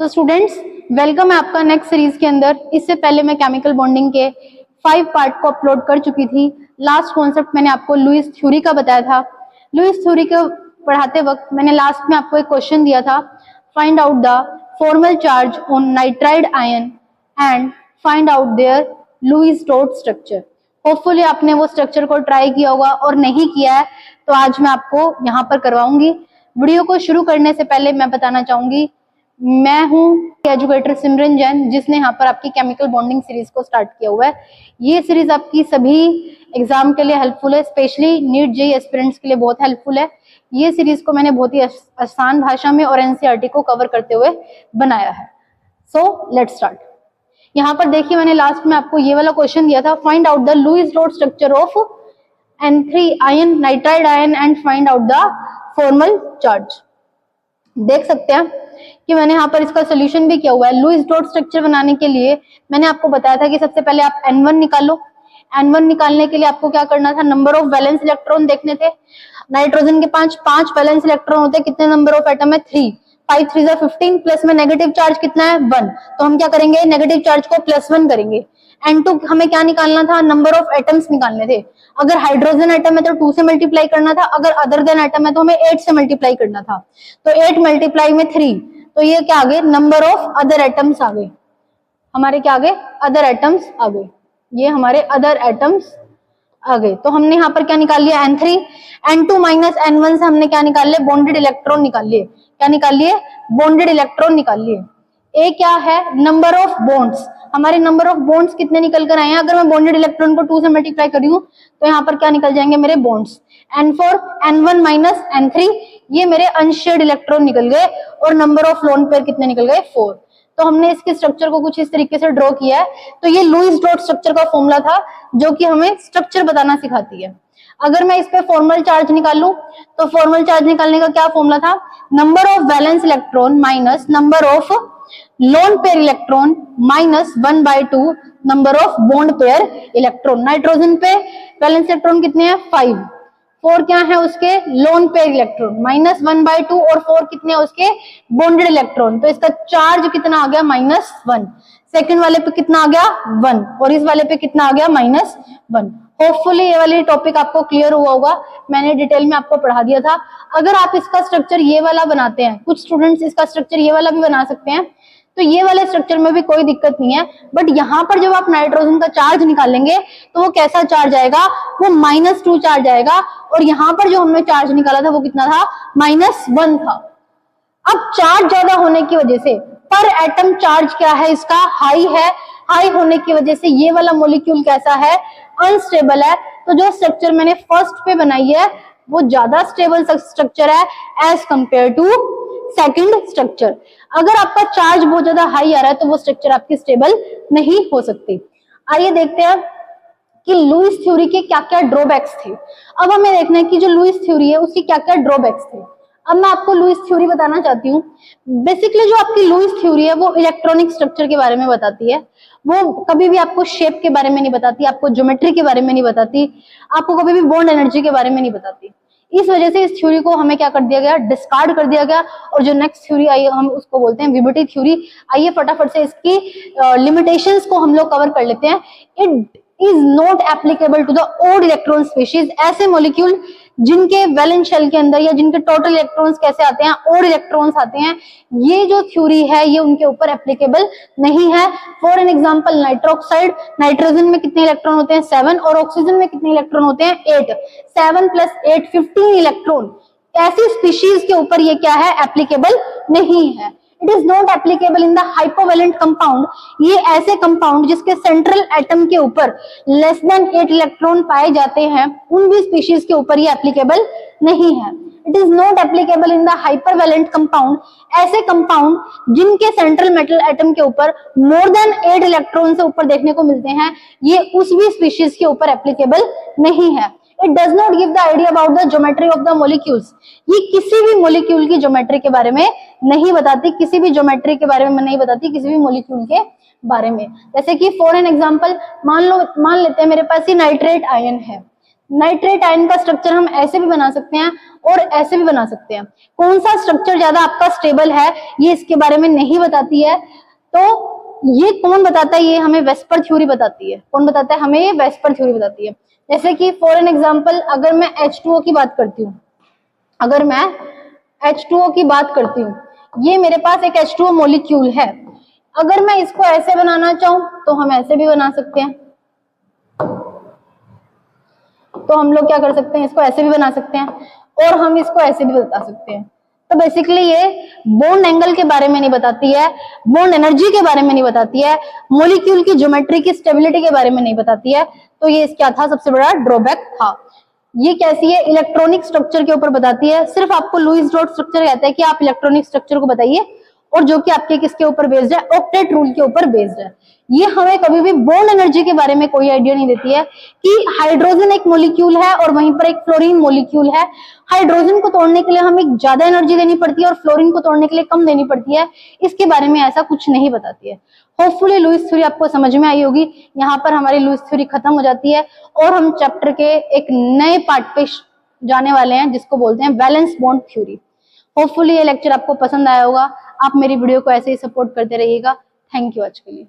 So students, welcome है आपका next series के अंदर। इससे पहले मैं केमिकल बॉन्डिंग के 5 पार्ट को अपलोड कर चुकी थी। लास्ट कॉन्सेप्ट मैंने आपको लुईस थ्योरी का बताया था। लुईस थ्योरी को पढ़ाते वक्त मैंने लास्ट में आपको एक क्वेश्चन दिया था, find out the formal charge on nitride ion and find out their Lewis dot structure. Hopefully आपने वो स्ट्रक्चर को ट्राई किया होगा, और नहीं किया है तो आज मैं आपको यहाँ पर करवाऊंगी। वीडियो को शुरू करने से पहले मैं बताना चाहूंगी, मैं हूँ एजुकेटर सिमरन जैन, जिसने यहाँ पर आपकी केमिकल बॉन्डिंग सीरीज को स्टार्ट किया हुआ है। ये सीरीज आपकी सभी एग्जाम के लिए हेल्पफुल है, स्पेशली नीट जेईई एस्पिरेंट्स के लिए बहुत हेल्पफुल है। ये सीरीज को मैंने बहुत ही आसान भाषा में और एनसीईआरटी को कवर करते हुए बनाया है। So let's start. यहाँ पर देखिए, मैंने लास्ट में आपको ये वाला क्वेश्चन दिया था, find out the Lewis dot structure of N3 ion, nitride ion and find out the formal charge. देख सकते हैं कि मैंने यहाँ पर इसका सोल्यूशन भी किया हुआ है। लुईस डॉट स्ट्रक्चर बनाने के लिए मैंने आपको बताया था कि सबसे पहले आप N1 निकालो। N1 निकालने के लिए आपको क्या करना था, नंबर ऑफ वैलेंस इलेक्ट्रॉन देखने थे। नाइट्रोजन के पांच वैलेंस इलेक्ट्रॉन होते हैं, कितने नंबर ऑफ एटम है 3, 5 3 15, प्लस में नेगेटिव चार्ज कितना है 1, तो हम क्या करेंगे, नेगेटिव चार्ज को +1 करेंगे। N2 हमें क्या निकालना था, नंबर ऑफ एटम्स निकालने थे। अगर हाइड्रोजन एटम है तो 2 से मल्टीप्लाई करना था, अगर अदर देन एटम है तो हमें 8 से मल्टीप्लाई करना था। तो 8 मल्टीप्लाई में 3, तो ये क्या आ गए, नंबर ऑफ अदर एटम्स आ गए। हमारे क्या आ गए, अदर एटम्स आ गए। ये हमारे अदर एटम्स आ गए। तो हमने यहाँ पर क्या निकाल लिया, N3। N2 माइनस N1 से हमने क्या निकाल लिया, बॉन्डेड इलेक्ट्रॉन निकाल लिए। क्या निकाल लिए, बॉन्डेड इलेक्ट्रॉन निकाल लिए। ए क्या है, नंबर ऑफ बॉन्ड्स। हमारे नंबर ऑफ बॉन्ड्स कितने निकल कर आए हैं, अगर मैं बॉन्डेड इलेक्ट्रॉन को 2 से मल्टीप्लाई करी हूँ तो यहाँ पर क्या निकल जाएंगे मेरे bonds, N4 N1 minus N3, ये मेरे अनशेयर्ड इलेक्ट्रॉन निकल गए। और नंबर ऑफ लोन पेयर कितने निकल गए, 4। तो हमने इसके स्ट्रक्चर को कुछ इस तरीके से ड्रॉ किया है। तो ये लुईस डॉट स्ट्रक्चर का फॉर्मूला था, जो कि हमें स्ट्रक्चर बताना सिखाती है। अगर मैं इस पे फॉर्मल चार्ज निकाल लूं तो फॉर्मल चार्ज निकालने का क्या फॉर्मूला था, number of valence electron minus number of lone pair electron minus 1/2 number of bond pair electron. Nitrogen पे वैलेंस इलेक्ट्रॉन कितने हैं, 5, 4 क्या है उसके लोन पेयर इलेक्ट्रॉन, माइनस 1/2 और 4 कितने हैं उसके बॉन्डेड इलेक्ट्रॉन। तो इसका चार्ज कितना आ गया, -1। सेकंड वाले पे कितना आ गया, 1, और इस वाले पे कितना आ गया, -1। होपफुली ये वाली टॉपिक आपको क्लियर हुआ होगा, मैंने डिटेल में आपको पढ़ा दिया था। अगर आप इसका स्ट्रक्चर ये वाला बनाते हैं, कुछ स्टूडेंट्स इसका स्ट्रक्चर ये वाला भी बना सकते हैं, तो ये वाले स्ट्रक्चर में भी कोई दिक्कत नहीं है। बट यहाँ पर जब आप नाइट्रोजन का चार्ज निकालेंगे तो वो कैसा चार्ज आएगा, वो -2 चार्ज आएगा। और यहाँ पर जो हमने चार्ज निकाला था वो कितना था, -1 था। अब चार्ज ज्यादा होने की वजह से पर एटम चार्ज क्या है इसका, हाई है। हाई होने की वजह से ये वाला मॉलिक्यूल कैसा है, अनस्टेबल है। तो जो स्ट्रक्चर मैंने फर्स्ट पे बनाई है वो ज्यादा स्टेबल स्ट्रक्चर है as compare to second structure. अगर आपका चार्ज बहुत ज्यादा हाई आ रहा है तो वो स्ट्रक्चर आपकी स्टेबल नहीं हो सकती। आइए देखते हैं कि लुईस थ्योरी के क्या क्या ड्रॉबैक्स थे। अब हमें देखना है कि जो लुईस थ्योरी है उसकी क्या क्या ड्रॉबैक्स थे। अब मैं आपको लुईस थ्योरी बताना चाहती हूँ। बेसिकली जो आपकी लुईस थ्योरी है वो इलेक्ट्रॉनिक स्ट्रक्चर के बारे में बताती है। वो कभी भी आपको शेप के बारे में नहीं बताती, आपको ज्योमेट्री के बारे में नहीं बताती, आपको कभी भी बॉन्ड एनर्जी के बारे में नहीं बताती। इस वजह से इस थ्योरी को हमें क्या कर दिया गया, डिस्कार्ड कर दिया गया। और जो नेक्स्ट थ्योरी आई हम उसको बोलते हैं विबर्टी थ्योरी। आइए फटाफट से इसकी लिमिटेशंस को हम लोग कवर कर लेते हैं। It is not applicable to the odd electron species. ऐसे मॉलिक्यूल जिनके वैलेंस शेल के अंदर या जिनके टोटल इलेक्ट्रॉन्स कैसे आते हैं, ओड इलेक्ट्रॉन्स आते हैं, ये जो थ्योरी है ये उनके ऊपर एप्लीकेबल नहीं है। फॉर एन एग्जांपल नाइट्रोक्साइड, नाइट्रोजन में कितने इलेक्ट्रॉन होते हैं, 7, और ऑक्सीजन में कितने इलेक्ट्रॉन होते हैं, 8। 7 + 8 15 इलेक्ट्रॉन। ऐसी स्पीशीज के ऊपर ये क्या है, एप्लीकेबल नहीं है। It is not applicable in the hypovalent compound. ये ऐसे कंपाउंड जिसके सेंट्रल एटम के ऊपर लेस देन 8 इलेक्ट्रॉन पाए जाते हैं, उन भी स्पीशीज के ऊपर ये एप्लीकेबल नहीं है। It is not applicable in the hypervalent compound. ऐसे कंपाउंड जिनके सेंट्रल मेटल एटम के ऊपर मोर देन 8 इलेक्ट्रॉन से ऊपर देखने को मिलते हैं, ये उस भी स्पीशीज के ऊपर एप्लीकेबल नहीं है। It does not give the idea about the geometry of the molecules. ये किसी भी मॉलिक्यूल की ज्योमेट्री के बारे में नहीं बताती, किसी भी ज्योमेट्री के बारे में नहीं बताती, किसी भी मॉलिक्यूल के बारे में। जैसे कि फॉर एन एग्जांपल मान लेते हैं मेरे पास ये नाइट्रेट आयन है। नाइट्रेट आयन का स्ट्रक्चर हम ऐसे भी बना सकते हैं और ऐसे भी बना सकते हैं। कौन सा स्ट्रक्चर ज्यादा आपका स्टेबल है ये इसके बारे में नहीं बताती है। तो ये कौन बताता है? ये हमें वेस्पर थ्योरी बताती है। कौन बताता है हमें? ये वेस्पर थ्योरी बताती है। जैसे कि फॉर एन एग्जांपल अगर मैं H2O की बात करती हूँ, अगर मैं H2O की बात करती हूँ, ये मेरे पास एक H2O मॉलिक्यूल है। अगर मैं इसको ऐसे बनाना चाहूं तो हम ऐसे भी बना सकते हैं। तो हम लोग क्या कर सकते हैं? इसको ऐसे भी बना सकते हैं और हम इसको ऐसे भी बता सकते हैं। तो बेसिकली ये बॉन्ड एंगल के बारे में नहीं बताती है, बॉन्ड एनर्जी के बारे में नहीं बताती है, मॉलिक्यूल की ज्योमेट्री की स्टेबिलिटी के बारे में नहीं बताती है। तो ये क्या था? सबसे बड़ा ड्रॉबैक था। ये कैसी है? इलेक्ट्रॉनिक स्ट्रक्चर के ऊपर बताती है। सिर्फ आपको लुईस डॉट स्ट्रक्चर कहता है कि आप इलेक्ट्रॉनिक स्ट्रक्चर को बताइए, और जो कि आपके किसके ऊपर बेस्ड है? ऑक्टेट रूल के ऊपर बेस्ड है। ये हमें कभी भी बॉन्ड एनर्जी के बारे में कोई आइडिया नहीं देती है कि हाइड्रोजन एक मॉलिक्यूल है और वहीं पर एक फ्लोरीन मॉलिक्यूल है। हाइड्रोजन को तोड़ने के लिए हमें ज्यादा एनर्जी देनी पड़ती है और फ्लोरीन को तोड़ने के लिए कम देनी पड़ती है। इसके बारे में ऐसा कुछ नहीं बताती है। होपफुली लुईस थ्योरी आपको समझ में आई होगी। यहाँ पर हमारी लुईस थ्योरी खत्म हो जाती है और हम चैप्टर के एक नए पार्ट पे जाने वाले हैं जिसको बोलते हैं वैलेंस बॉन्ड थ्योरी। होपफुली ये लेक्चर आपको पसंद आया होगा। आप मेरी वीडियो को ऐसे ही सपोर्ट करते रहिएगा। थैंक यू आज के लिए।